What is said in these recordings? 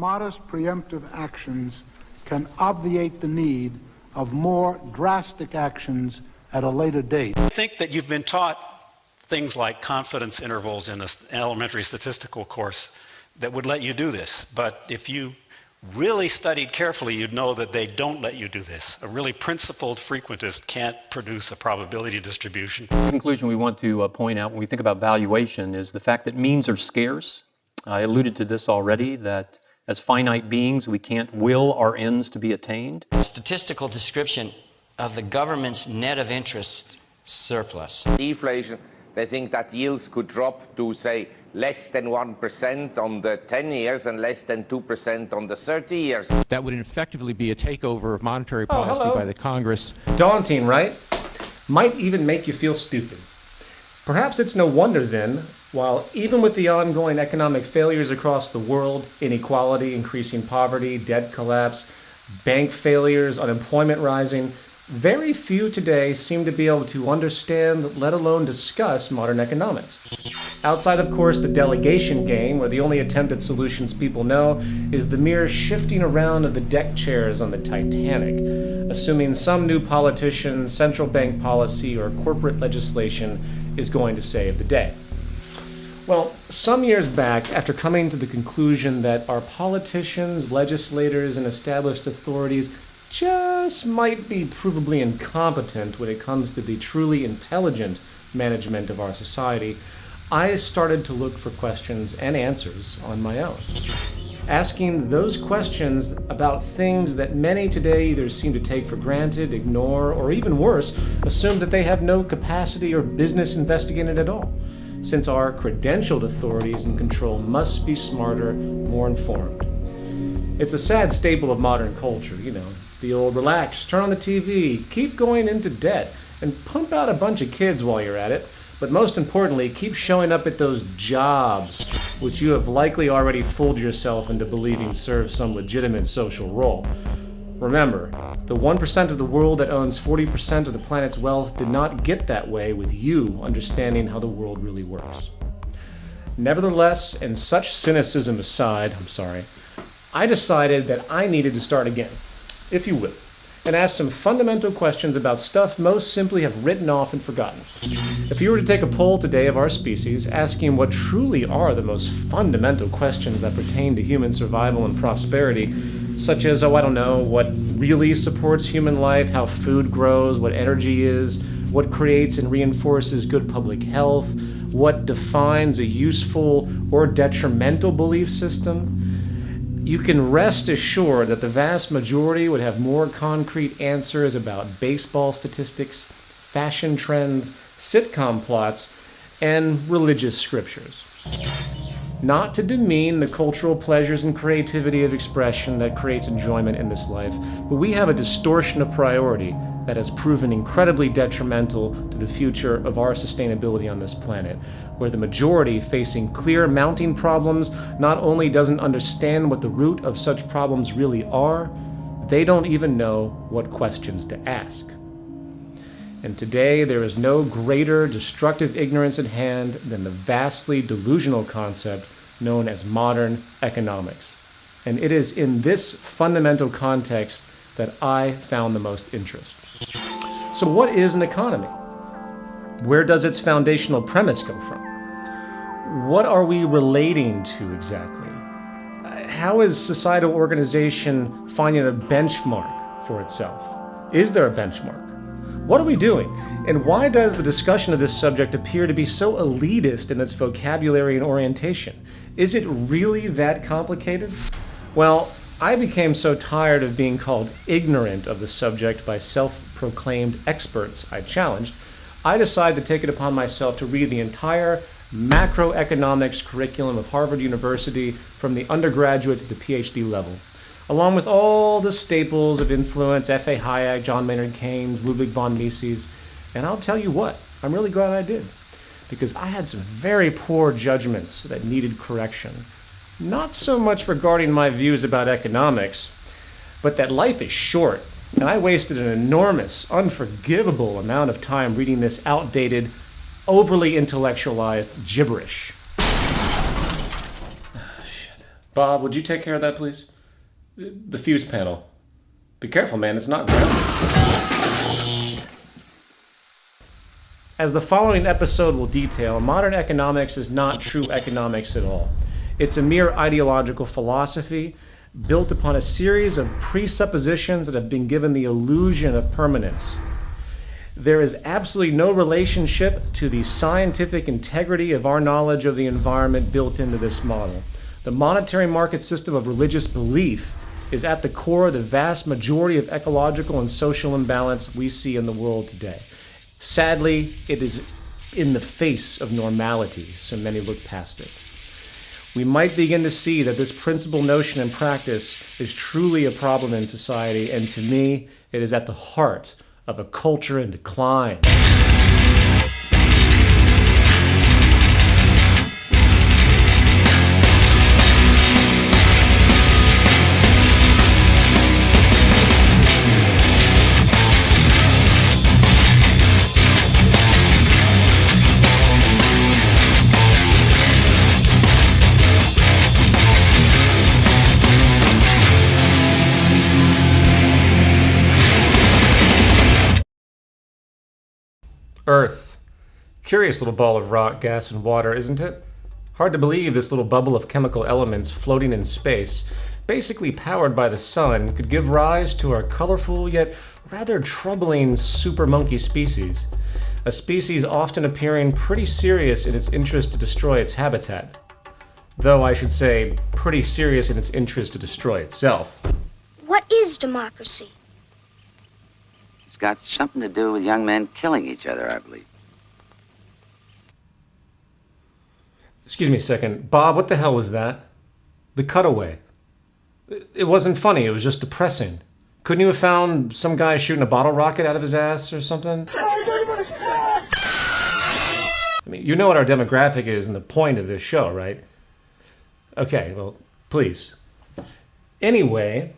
modest preemptive actions can obviate the need of more drastic actions at a later date. I think that you've been taught things like confidence intervals in an elementary statistical course that would let you do this. But if you really studied carefully, you'd know that they don't let you do this. A really principled frequentist can't produce a probability distribution. The conclusion we want to point out when we think about valuation is the fact that means are scarce. I alluded to this already, that as finite beings, we can't will our ends to be attained. Statistical description of the government's net of interest surplus. Deflation, they think that yields could drop to, say, less than 1% on the 10 years and less than 2% on the 30 years. That would effectively be a takeover of monetary policy by the Congress. Daunting, right? Might even make you feel stupid. Perhaps it's no wonder then, while even with the ongoing economic failures across the world, inequality, increasing poverty, debt collapse, bank failures, unemployment rising, very few today seem to be able to understand, let alone discuss, modern economics. Outside, of course, the delegation game, where the only attempt at solutions people know is the mere shifting around of the deck chairs on the Titanic, assuming some new politician, central bank policy, or corporate legislation is going to save the day. Well, some years back, after coming to the conclusion that our politicians, legislators, and established authorities just might be provably incompetent when it comes to the truly intelligent management of our society, I started to look for questions and answers on my own. Asking those questions about things that many today either seem to take for granted, ignore, or even worse, assume that they have no capacity or business investigating at all, since our credentialed authorities in control must be smarter, more informed. It's a sad staple of modern culture, the old relax, turn on the TV, keep going into debt, and pump out a bunch of kids while you're at it. But most importantly, keep showing up at those jobs, which you have likely already fooled yourself into believing serve some legitimate social role. Remember, the 1% of the world that owns 40% of the planet's wealth did not get that way with you understanding how the world really works. Nevertheless, and such cynicism aside, I decided that I needed to start again, if you will, and ask some fundamental questions about stuff most simply have written off and forgotten. If you were to take a poll today of our species, asking what truly are the most fundamental questions that pertain to human survival and prosperity, such as, what really supports human life, how food grows, what energy is, what creates and reinforces good public health, what defines a useful or detrimental belief system, you can rest assured that the vast majority would have more concrete answers about baseball statistics, fashion trends, sitcom plots, and religious scriptures. Not to demean the cultural pleasures and creativity of expression that creates enjoyment in this life, but we have a distortion of priority that has proven incredibly detrimental to the future of our sustainability on this planet, where the majority, facing clear mounting problems, not only doesn't understand what the root of such problems really are, they don't even know what questions to ask. And today, there is no greater destructive ignorance at hand than the vastly delusional concept known as modern economics. And it is in this fundamental context that I found the most interest. So what is an economy? Where does its foundational premise come from? What are we relating to exactly? How is societal organization finding a benchmark for itself? Is there a benchmark? What are we doing? And why does the discussion of this subject appear to be so elitist in its vocabulary and orientation? Is it really that complicated? Well, I became so tired of being called ignorant of the subject by self-proclaimed experts I challenged, I decided to take it upon myself to read the entire macroeconomics curriculum of Harvard University from the undergraduate to the PhD level, along with all the staples of influence, F.A. Hayek, John Maynard Keynes, Ludwig von Mises. And I'll tell you what, I'm really glad I did, because I had some very poor judgments that needed correction. Not so much regarding my views about economics, but that life is short, and I wasted an enormous, unforgivable amount of time reading this outdated, overly intellectualized gibberish. Bob, would you take care of that, please? The fuse panel. Be careful, man, it's not grounded. As the following episode will detail, modern economics is not true economics at all. It's a mere ideological philosophy built upon a series of presuppositions that have been given the illusion of permanence. There is absolutely no relationship to the scientific integrity of our knowledge of the environment built into this model. The monetary market system of religious belief is at the core of the vast majority of ecological and social imbalance we see in the world today. Sadly, it is in the face of normality, so many look past it. We might begin to see that this principal notion and practice is truly a problem in society, and to me, it is at the heart of a culture in decline. Earth. Curious little ball of rock, gas, and water, isn't it? Hard to believe this little bubble of chemical elements floating in space, basically powered by the sun, could give rise to our colorful yet rather troubling super monkey species. A species often appearing pretty serious in its interest to destroy its habitat. Though I should say, pretty serious in its interest to destroy itself. What is democracy? It's got something to do with young men killing each other, I believe. Excuse me a second. Bob, what the hell was that? The cutaway. It wasn't funny, it was just depressing. Couldn't you have found some guy shooting a bottle rocket out of his ass or something? I mean, you know what our demographic is and the point of this show, right? Okay, well, please. Anyway,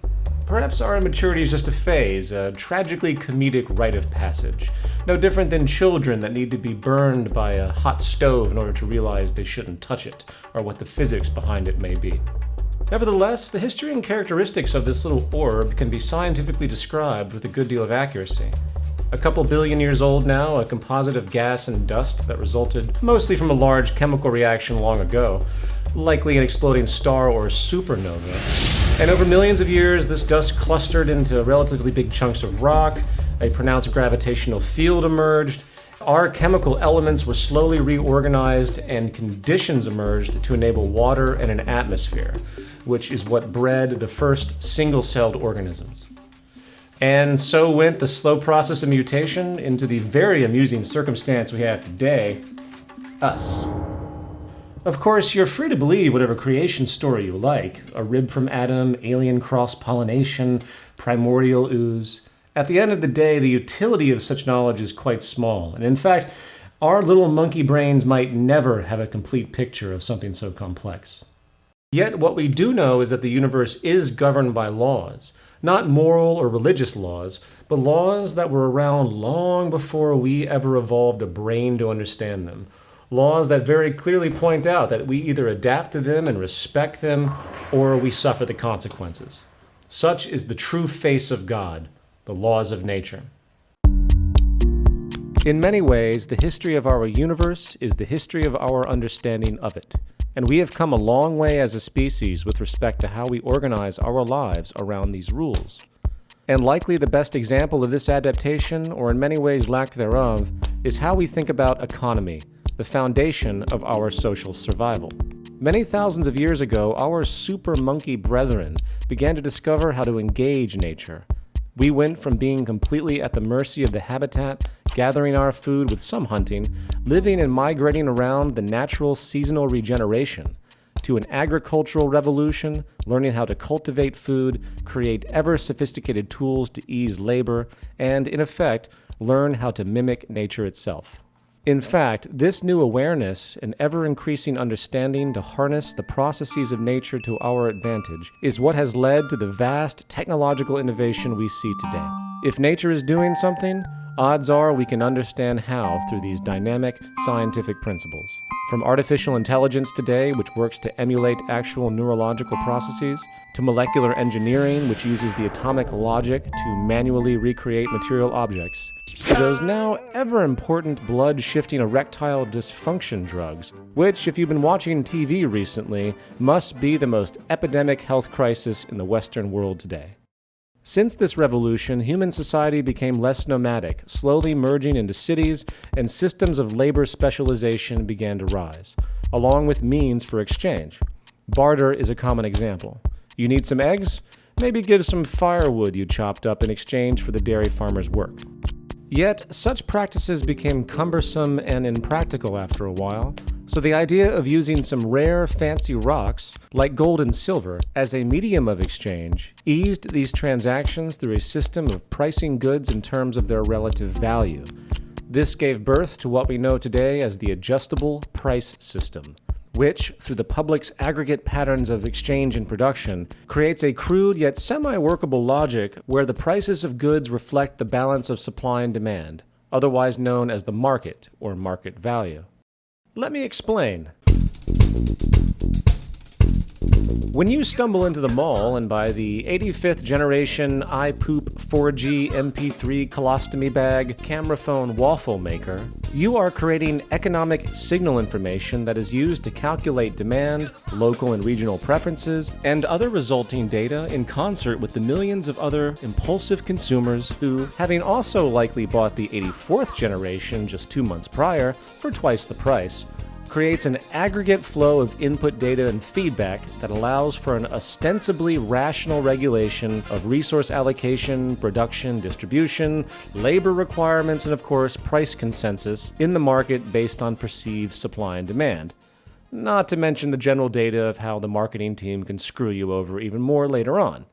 perhaps our immaturity is just a phase, a tragically comedic rite of passage. No different than children that need to be burned by a hot stove in order to realize they shouldn't touch it, or what the physics behind it may be. Nevertheless, the history and characteristics of this little orb can be scientifically described with a good deal of accuracy. A couple billion years old now, a composite of gas and dust that resulted mostly from a large chemical reaction long ago, likely an exploding star or supernova. And over millions of years, this dust clustered into relatively big chunks of rock, a pronounced gravitational field emerged, our chemical elements were slowly reorganized, and conditions emerged to enable water and an atmosphere, which is what bred the first single-celled organisms. And so went the slow process of mutation into the very amusing circumstance we have today, us. Of course, you're free to believe whatever creation story you like, a rib from Adam, alien cross-pollination, primordial ooze. At the end of the day, the utility of such knowledge is quite small, and in fact, our little monkey brains might never have a complete picture of something so complex. Yet what we do know is that the universe is governed by laws, not moral or religious laws, but laws that were around long before we ever evolved a brain to understand them. Laws that very clearly point out that we either adapt to them and respect them, or we suffer the consequences. Such is the true face of God, the laws of nature. In many ways, the history of our universe is the history of our understanding of it. And we have come a long way as a species with respect to how we organize our lives around these rules. And likely the best example of this adaptation, or in many ways lack thereof, is how we think about economy, the foundation of our social survival. Many thousands of years ago, our super monkey brethren began to discover how to engage nature. We went from being completely at the mercy of the habitat, gathering our food with some hunting, living and migrating around the natural seasonal regeneration, to an agricultural revolution, learning how to cultivate food, create ever-sophisticated tools to ease labor, and, in effect, learn how to mimic nature itself. In fact, this new awareness and ever-increasing understanding to harness the processes of nature to our advantage is what has led to the vast technological innovation we see today. If nature is doing something, odds are we can understand how through these dynamic scientific principles. From artificial intelligence today, which works to emulate actual neurological processes, to molecular engineering, which uses the atomic logic to manually recreate material objects, to those now ever-important blood-shifting erectile dysfunction drugs, which, if you've been watching TV recently, must be the most epidemic health crisis in the Western world today. Since this revolution, human society became less nomadic, slowly merging into cities, and systems of labor specialization began to rise, along with means for exchange. Barter is a common example. You need some eggs? Maybe give some firewood you chopped up in exchange for the dairy farmer's work. Yet, such practices became cumbersome and impractical after a while, so the idea of using some rare, fancy rocks, like gold and silver, as a medium of exchange eased these transactions through a system of pricing goods in terms of their relative value. This gave birth to what we know today as the adjustable price system, which, through the public's aggregate patterns of exchange and production, creates a crude yet semi-workable logic where the prices of goods reflect the balance of supply and demand, otherwise known as the market or market value. Let me explain. When you stumble into the mall and buy the 85th generation iPoop 4G MP3 colostomy bag camera phone waffle maker, you are creating economic signal information that is used to calculate demand, local and regional preferences, and other resulting data in concert with the millions of other impulsive consumers who, having also likely bought the 84th generation just 2 months prior for twice the price, creates an aggregate flow of input data and feedback that allows for an ostensibly rational regulation of resource allocation, production, distribution, labor requirements, and of course, price consensus in the market based on perceived supply and demand. Not to mention the general data of how the marketing team can screw you over even more later on.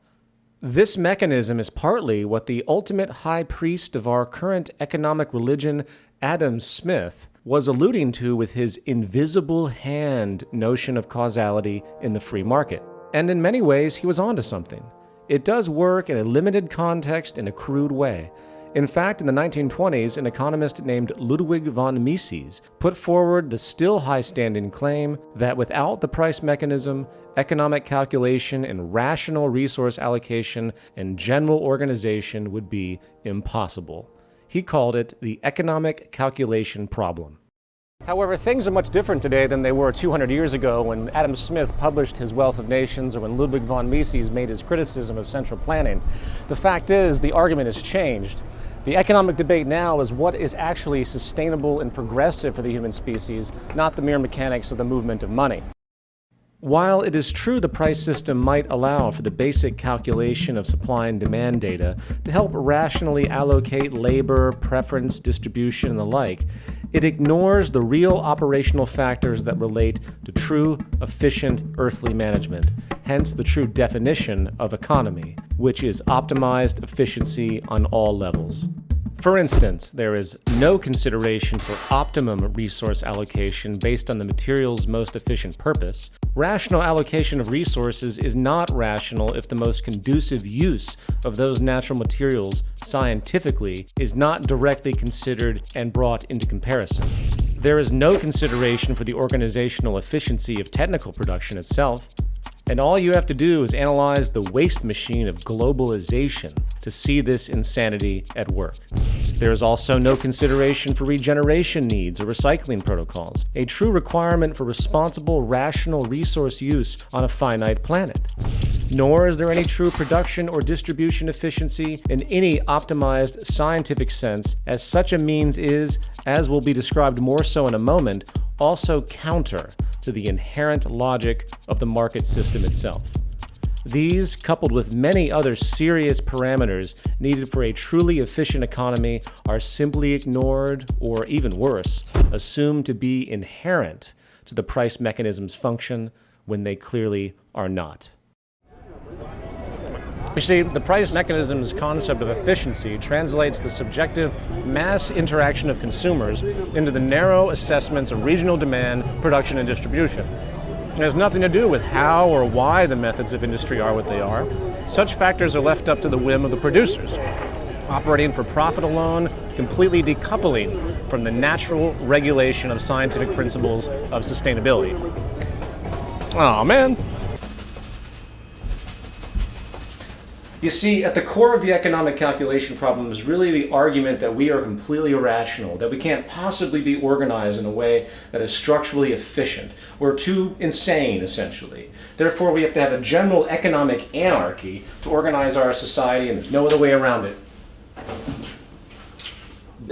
This mechanism is partly what the ultimate high priest of our current economic religion, Adam Smith, was alluding to with his invisible hand notion of causality in the free market. And in many ways, he was onto something. It does work in a limited context in a crude way. In fact, in the 1920s, an economist named Ludwig von Mises put forward the still high-standing claim that without the price mechanism, economic calculation and rational resource allocation and general organization would be impossible. He called it the economic calculation problem. However, things are much different today than they were 200 years ago when Adam Smith published his Wealth of Nations or when Ludwig von Mises made his criticism of central planning. The fact is, the argument has changed. The economic debate now is what is actually sustainable and progressive for the human species, not the mere mechanics of the movement of money. While it is true the price system might allow for the basic calculation of supply and demand data to help rationally allocate labor, preference, distribution, and the like, it ignores the real operational factors that relate to true, efficient, earthly management, hence the true definition of economy, which is optimized efficiency on all levels. For instance, there is no consideration for optimum resource allocation based on the material's most efficient purpose. Rational allocation of resources is not rational if the most conducive use of those natural materials scientifically is not directly considered and brought into comparison. There is no consideration for the organizational efficiency of technical production itself. And all you have to do is analyze the waste machine of globalization to see this insanity at work. There is also no consideration for regeneration needs or recycling protocols, a true requirement for responsible, rational resource use on a finite planet. Nor is there any true production or distribution efficiency in any optimized scientific sense, as such a means is, as will be described more so in a moment, also counter to the inherent logic of the market system itself. These, coupled with many other serious parameters needed for a truly efficient economy, are simply ignored, or even worse, assumed to be inherent to the price mechanism's function when they clearly are not. You see, the price mechanism's concept of efficiency translates the subjective mass interaction of consumers into the narrow assessments of regional demand, production, and distribution. It has nothing to do with how or why the methods of industry are what they are. Such factors are left up to the whim of the producers. operating for profit alone, completely decoupling from the natural regulation of scientific principles of sustainability. Oh man. You see, at the core of the economic calculation problem is really the argument that we are completely irrational, that we can't possibly be organized in a way that is structurally efficient. We're too insane, essentially. Therefore, we have to have a general economic anarchy to organize our society, and there's no other way around it.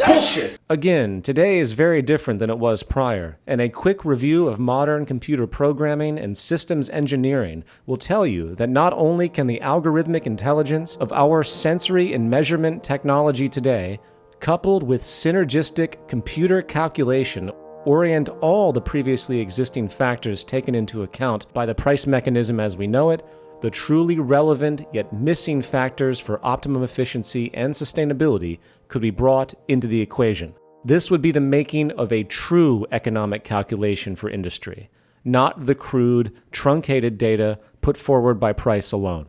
Bullshit! Again, today is very different than it was prior, and a quick review of modern computer programming and systems engineering will tell you that not only can the algorithmic intelligence of our sensory and measurement technology today, coupled with synergistic computer calculation, orient all the previously existing factors taken into account by the price mechanism as we know it, the truly relevant yet missing factors for optimum efficiency and sustainability could be brought into the equation. This would be the making of a true economic calculation for industry, not the crude, truncated data put forward by price alone.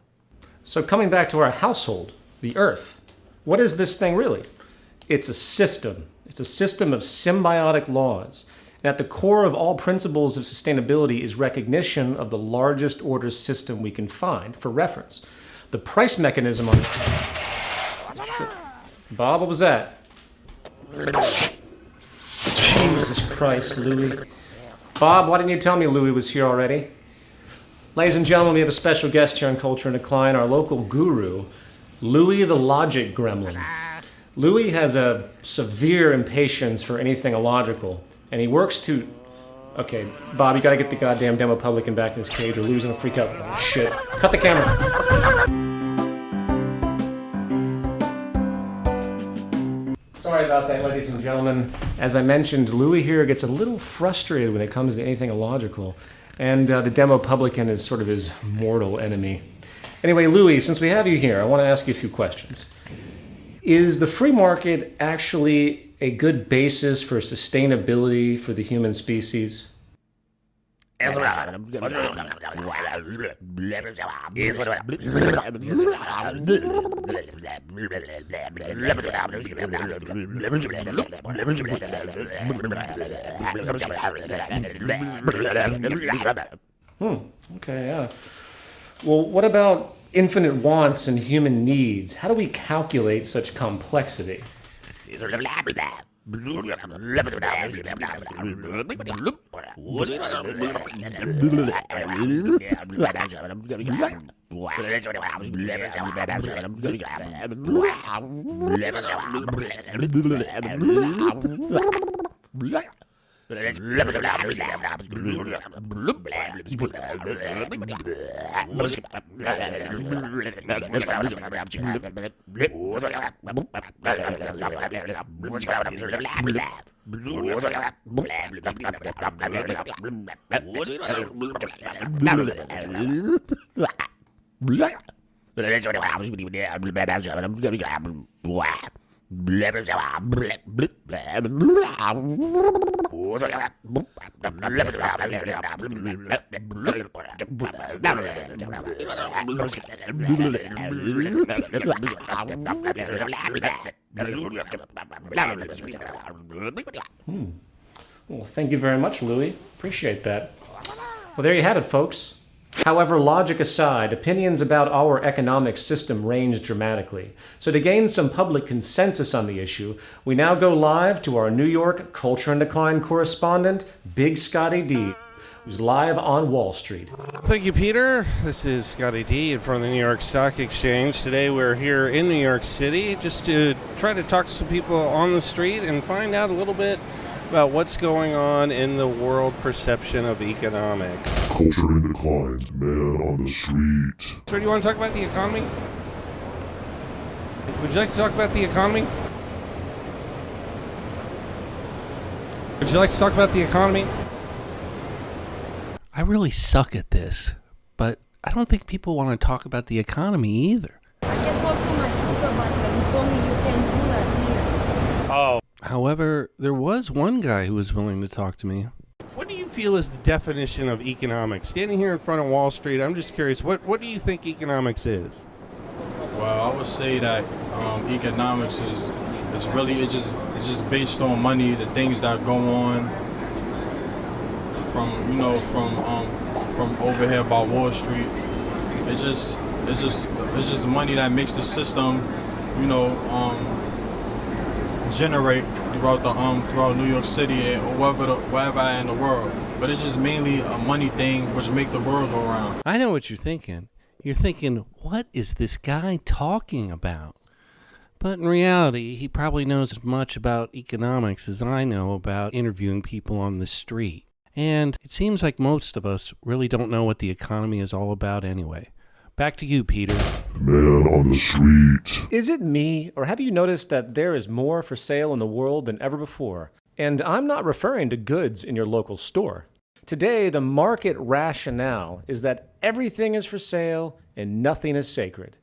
So coming back to our household, the Earth, what is this thing really? It's a system. It's a system of symbiotic laws. And at the core of all principles of sustainability is recognition of the largest order system we can find for reference. The price mechanism on... Bob, what was that? Jesus Christ, Louis. Bob, why didn't you tell me Louis was here already? Ladies and gentlemen, we have a special guest here on Culture and Decline, our local guru, Louis the Logic Gremlin. Louis has a severe impatience for anything illogical, and he works to... Okay, Bob, you gotta get the goddamn demo publican back in his cage or Louis gonna freak out. Oh, shit. Cut the camera. Sorry about that, ladies and gentlemen. As I mentioned, Louis here gets a little frustrated when it comes to anything illogical, and the demo publican is sort of his mortal enemy. Anyway, Louis, since we have you here, I want to ask you a few questions. Is the free market actually a good basis for sustainability for the human species? Okay, yeah. Well, what about infinite wants and human needs? How do we calculate such complexity? Well, thank you very much, Louis. Appreciate that. Well, there you have it, folks. However, logic aside, opinions about our economic system range dramatically. So to gain some public consensus on the issue, we now go live to our New York Culture and Decline correspondent, Big Scotty D, who's live on Wall Street. Thank you, Peter. This is Scotty D in front of the New York Stock Exchange. Today we're here in New York City just to try to talk to some people on the street and find out a little bit about what's going on in the world perception of economics. Culture and Decline, man on the street. So do you want to talk about the economy? Would you like to talk about the economy? Would you like to talk about the economy? I really suck at this, but I don't think people want to talk about the economy either. I just walked to my supermarket and he told me you can do that here. Oh. However, there was one guy who was willing to talk to me. What do you feel is the definition of economics? Standing here in front of Wall Street, I'm just curious, what do you think economics is? Well, I would say that economics is really it's just based on money, the things that go on from over here by Wall Street. It's just money that makes the system, generate throughout New York City or wherever in the world. But it's just mainly a money thing which make the world go round. I know what you're thinking. You're thinking, what is this guy talking about? But in reality, he probably knows as much about economics as I know about interviewing people on the street. And it seems like most of us really don't know what the economy is all about anyway. Back to you, Peter. Man on the street. Is it me, or have you noticed that there is more for sale in the world than ever before? And I'm not referring to goods in your local store. Today, the market rationale is that everything is for sale and nothing is sacred.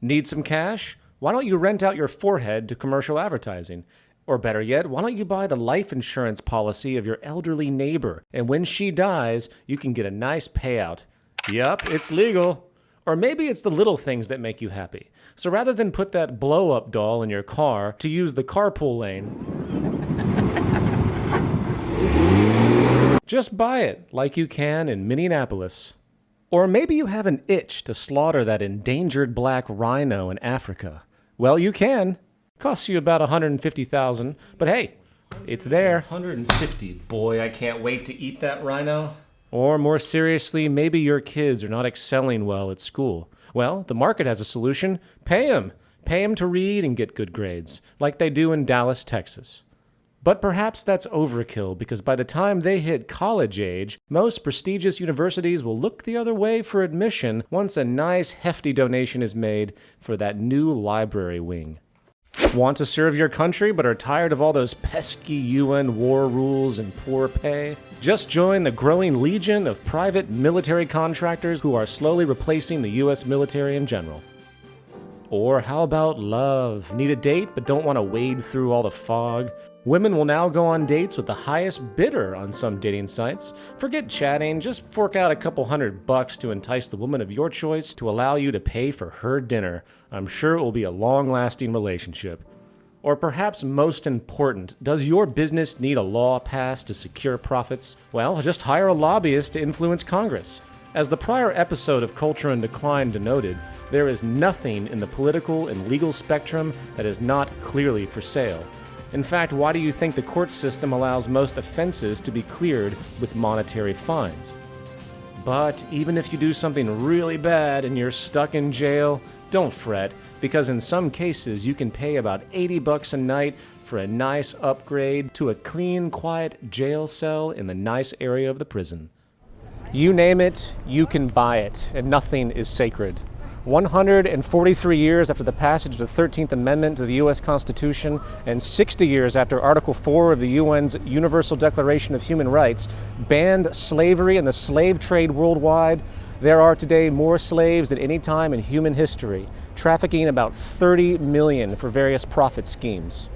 Need some cash? Why don't you rent out your forehead to commercial advertising? Or better yet, why don't you buy the life insurance policy of your elderly neighbor, and when she dies, you can get a nice payout. Yup, it's legal. Or maybe it's the little things that make you happy. So rather than put that blow-up doll in your car to use the carpool lane, just buy it like you can in Minneapolis. Or maybe you have an itch to slaughter that endangered black rhino in Africa. Well, you can. Costs you about $150,000, but hey, it's there. $150, boy, I can't wait to eat that rhino. Or more seriously, maybe your kids are not excelling well at school. Well, the market has a solution. Pay them. Pay them to read and get good grades, like they do in Dallas, Texas. But perhaps that's overkill, because by the time they hit college age, most prestigious universities will look the other way for admission once a nice hefty donation is made for that new library wing. Want to serve your country but are tired of all those pesky UN war rules and poor pay? Just join the growing legion of private military contractors who are slowly replacing the U.S. military in general. Or how about love? Need a date but don't want to wade through all the fog? Women will now go on dates with the highest bidder on some dating sites. Forget chatting, just fork out a couple $100 to entice the woman of your choice to allow you to pay for her dinner. I'm sure it will be a long-lasting relationship. Or perhaps most important, does your business need a law passed to secure profits? Well, just hire a lobbyist to influence Congress. As the prior episode of Culture in Decline denoted, there is nothing in the political and legal spectrum that is not clearly for sale. In fact, why do you think the court system allows most offenses to be cleared with monetary fines? But even if you do something really bad and you're stuck in jail, don't fret, because in some cases you can pay about $80 a night for a nice upgrade to a clean, quiet jail cell in the nice area of the prison. You name it, you can buy it, and nothing is sacred. 143 years after the passage of the 13th Amendment to the U.S. Constitution and 60 years after Article 4 of the UN's Universal Declaration of Human Rights banned slavery and the slave trade worldwide, there are today more slaves than any time in human history, trafficking about 30 million for various profit schemes.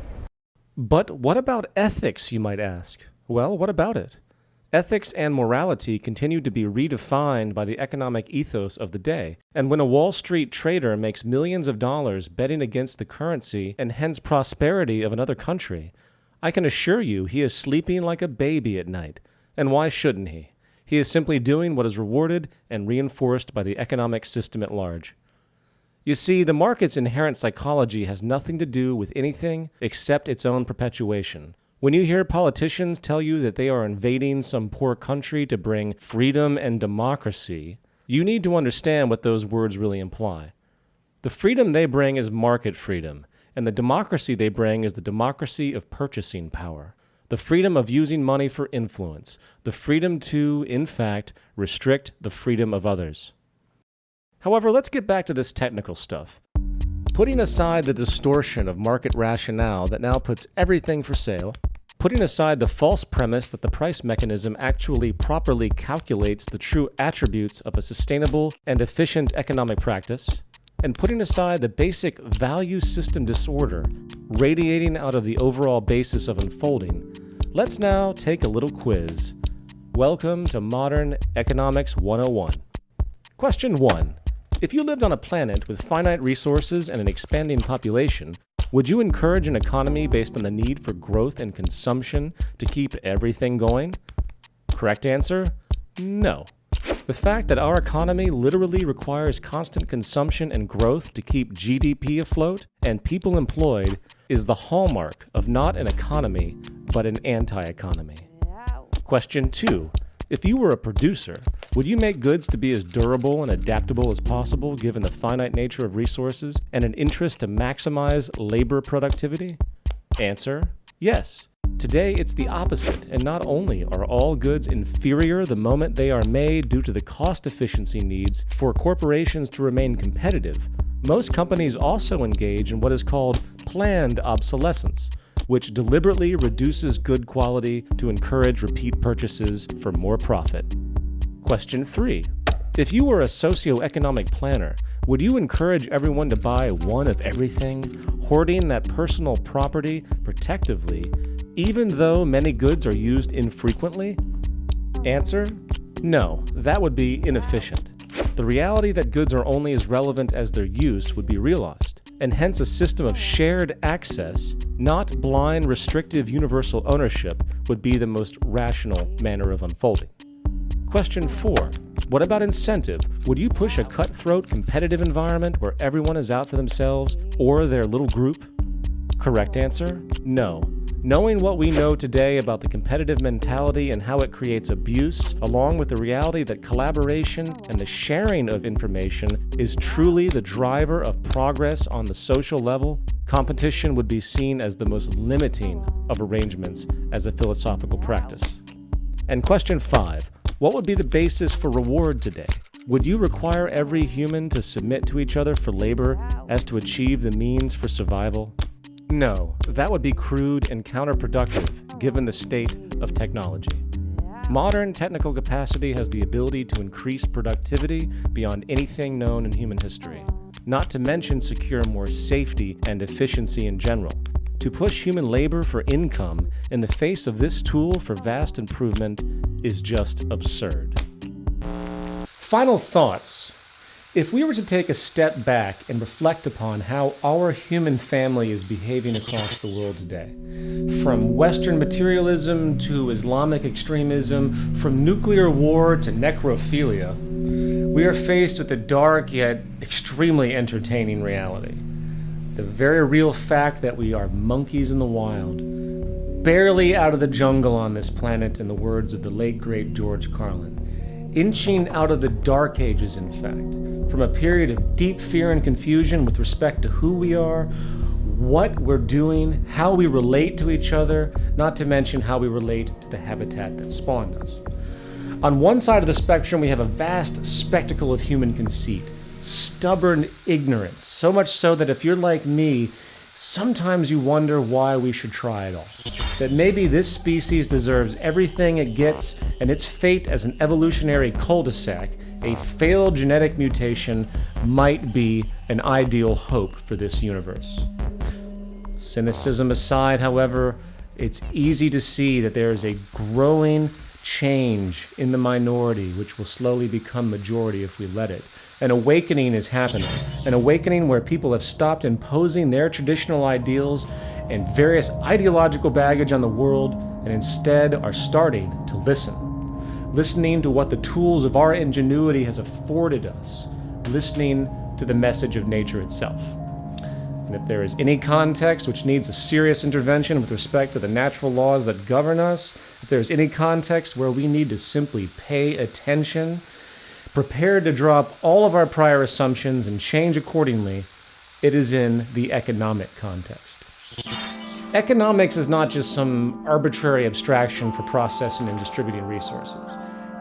But what about ethics, you might ask? Well, what about it? Ethics and morality continue to be redefined by the economic ethos of the day, and when a Wall Street trader makes millions of dollars betting against the currency and hence prosperity of another country, I can assure you he is sleeping like a baby at night. And why shouldn't he? He is simply doing what is rewarded and reinforced by the economic system at large. You see, the market's inherent psychology has nothing to do with anything except its own perpetuation. When you hear politicians tell you that they are invading some poor country to bring freedom and democracy, you need to understand what those words really imply. The freedom they bring is market freedom, and the democracy they bring is the democracy of purchasing power. The freedom of using money for influence, the freedom to, in fact, restrict the freedom of others. However, let's get back to this technical stuff. Putting aside the distortion of market rationale that now puts everything for sale, putting aside the false premise that the price mechanism actually properly calculates the true attributes of a sustainable and efficient economic practice, and putting aside the basic value system disorder radiating out of the overall basis of unfolding, let's now take a little quiz. Welcome to Modern Economics 101. Question 1. If you lived on a planet with finite resources and an expanding population, would you encourage an economy based on the need for growth and consumption to keep everything going? Correct answer? No. The fact that our economy literally requires constant consumption and growth to keep GDP afloat and people employed is the hallmark of not an economy, but an anti-economy. Question 2. If you were a producer, would you make goods to be as durable and adaptable as possible given the finite nature of resources and an interest to maximize labor productivity? Answer: yes. Today, it's the opposite, and not only are all goods inferior the moment they are made due to the cost efficiency needs for corporations to remain competitive, most companies also engage in what is called planned obsolescence, which deliberately reduces good quality to encourage repeat purchases for more profit. Question 3. If you were a socioeconomic planner, would you encourage everyone to buy one of everything, hoarding that personal property protectively, even though many goods are used infrequently? Answer: no, that would be inefficient. The reality that goods are only as relevant as their use would be realized, and hence a system of shared access, not blind, restrictive, universal ownership, would be the most rational manner of unfolding. Question 4. What about incentive? Would you push a cutthroat, competitive environment where everyone is out for themselves or their little group? Correct answer: no. Knowing what we know today about the competitive mentality and how it creates abuse, along with the reality that collaboration and the sharing of information is truly the driver of progress on the social level, competition would be seen as the most limiting of arrangements as a philosophical practice. And question 5. What would be the basis for reward today? Would you require every human to submit to each other for labor as to achieve the means for survival? No, that would be crude and counterproductive given the state of technology. Modern technical capacity has the ability to increase productivity beyond anything known in human history, not to mention secure more safety and efficiency in general. To push human labor for income in the face of this tool for vast improvement is just absurd. Final thoughts. If we were to take a step back and reflect upon how our human family is behaving across the world today, from Western materialism to Islamic extremism, from nuclear war to necrophilia, we are faced with a dark yet extremely entertaining reality. The very real fact that we are monkeys in the wild, barely out of the jungle on this planet, in the words of the late great George Carlin, inching out of the dark ages, in fact, from a period of deep fear and confusion with respect to who we are, what we're doing, how we relate to each other, not to mention how we relate to the habitat that spawned us. On one side of the spectrum, we have a vast spectacle of human conceit, stubborn ignorance, so much so that if you're like me, sometimes you wonder why we should try it all. That maybe this species deserves everything it gets, and its fate as an evolutionary cul-de-sac, a failed genetic mutation, might be an ideal hope for this universe. Cynicism aside, however, it's easy to see that there is a growing change in the minority, which will slowly become majority if we let it. An awakening is happening, an awakening where people have stopped imposing their traditional ideals and various ideological baggage on the world and instead are starting to listening to what the tools of our ingenuity has afforded us, listening to the message of nature itself. And if there is any context which needs a serious intervention with respect to the natural laws that govern us, if there is any context where we need to simply pay attention, prepared to drop all of our prior assumptions and change accordingly, it is in the economic context. Economics is not just some arbitrary abstraction for processing and distributing resources.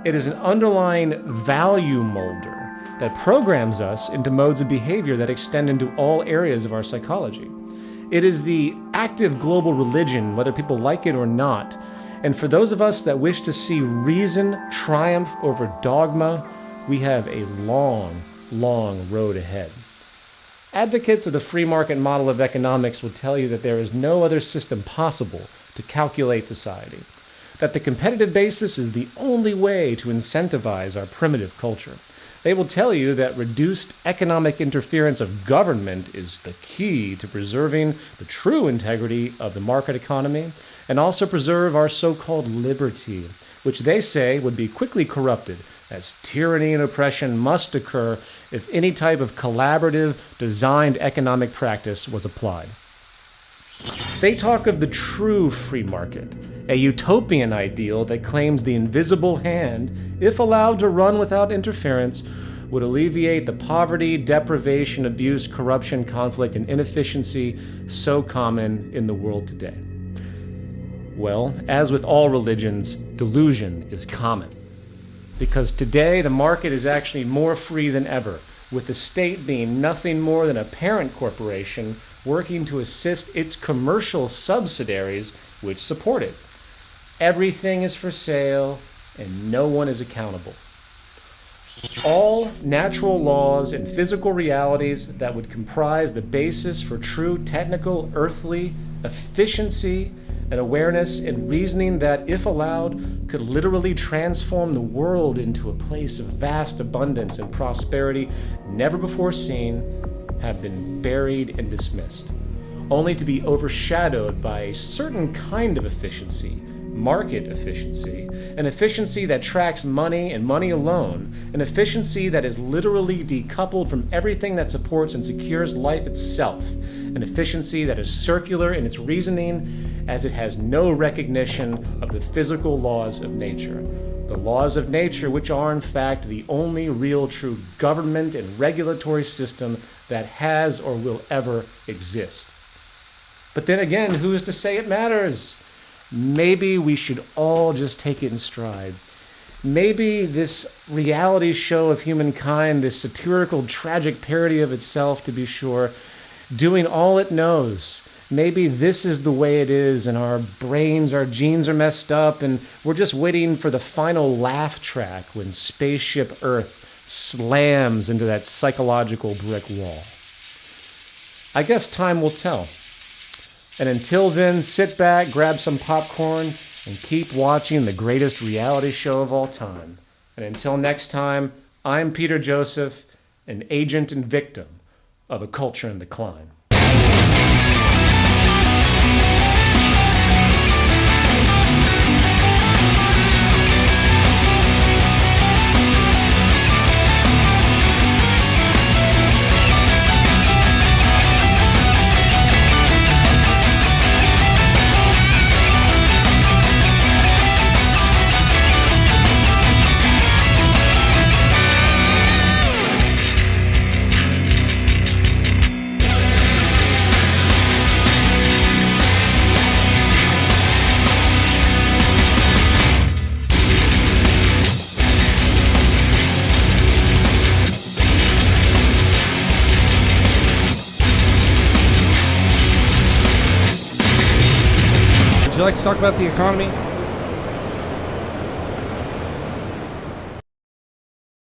It is an underlying value molder that programs us into modes of behavior that extend into all areas of our psychology. It is the active global religion, whether people like it or not. And for those of us that wish to see reason triumph over dogma, we have a long, long road ahead. Advocates of the free market model of economics will tell you that there is no other system possible to calculate society, that the competitive basis is the only way to incentivize our primitive culture, They will tell you that reduced economic interference of government is the key to preserving the true integrity of the market economy and also preserve our so-called liberty, which they say would be quickly corrupted, as tyranny and oppression must occur if any type of collaborative, designed economic practice was applied. They talk of the true free market, a utopian ideal that claims the invisible hand, if allowed to run without interference, would alleviate the poverty, deprivation, abuse, corruption, conflict, and inefficiency so common in the world today. Well, as with all religions, delusion is common. Because today the market is actually more free than ever, with the state being nothing more than a parent corporation working to assist its commercial subsidiaries which support it. Everything is for sale and no one is accountable. All natural laws and physical realities that would comprise the basis for true technical, earthly efficiency and awareness and reasoning that, if allowed, could literally transform the world into a place of vast abundance and prosperity never before seen, have been buried and dismissed, only to be overshadowed by a certain kind of efficiency, market efficiency, an efficiency that tracks money and money alone, an efficiency that is literally decoupled from everything that supports and secures life itself, an efficiency that is circular in its reasoning as it has no recognition of the physical laws of nature. The laws of nature, which are in fact the only real true government and regulatory system that has or will ever exist. But then again, who is to say it matters? Maybe we should all just take it in stride. Maybe this reality show of humankind, this satirical, tragic parody of itself, to be sure, doing all it knows, maybe this is the way it is, and our brains, our genes are messed up, and we're just waiting for the final laugh track when Spaceship Earth slams into that psychological brick wall. I guess time will tell. And until then, sit back, grab some popcorn, and keep watching the greatest reality show of all time. And until next time, I'm Peter Joseph, an agent and victim of a culture in decline. Would you like to talk about the economy?